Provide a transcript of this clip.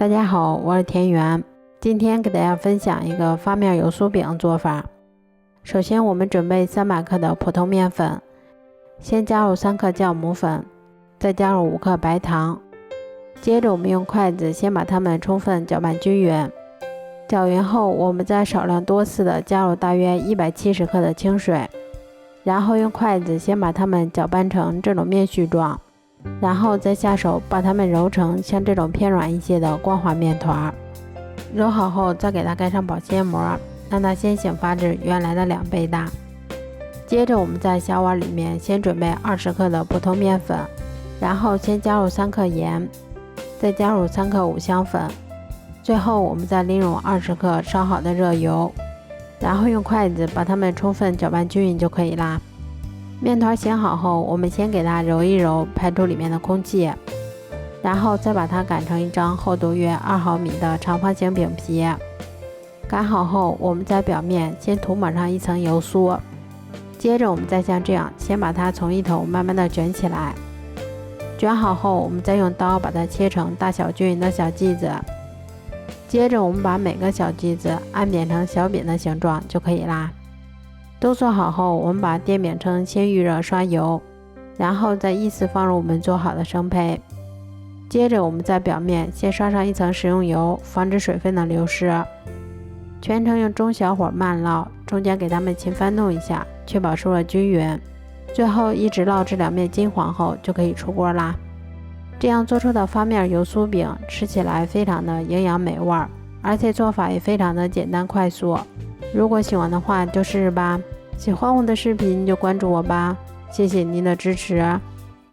大家好，我是田园。今天给大家分享一个发面油酥饼做法。首先我们准备300克的普通面粉，先加入3克酵母粉，再加入5克白糖。接着我们用筷子先把它们充分搅拌均匀。搅匀后，我们再少量多次的加入大约170克的清水，然后用筷子先把它们搅拌成这种面絮状，然后再下手把它们揉成像这种偏软一些的光滑面团。揉好后再给它盖上保鲜膜，让它先行发至原来的2倍大。接着我们在小碗里面先准备20克的普通面粉，然后先加入3克盐，再加入3克五香粉，最后我们再淋入20克烧好的热油，然后用筷子把它们充分搅拌均匀就可以啦。面团醒好后，我们先给它揉一揉，排出里面的空气，然后再把它擀成一张厚度约2毫米的长方形饼皮。擀好后，我们在表面先涂抹上一层油酥，接着我们再像这样先把它从一头慢慢的卷起来。卷好后，我们再用刀把它切成大小均匀的小剂子，接着我们把每个小剂子按扁成小饼的形状就可以啦。都做好后，我们把电饼铛先预热刷油，然后再依次放入我们做好的生胚。接着我们在表面先刷上一层食用油，防止水分的流失。全程用中小火慢烙，中间给它们勤翻动一下，确保受热均匀。最后一直烙至2面金黄后就可以出锅啦。这样做出的发面油酥饼吃起来非常的营养美味，而且做法也非常的简单快速。如果喜欢的话就试试吧。喜欢我的视频就关注我吧，谢谢您的支持。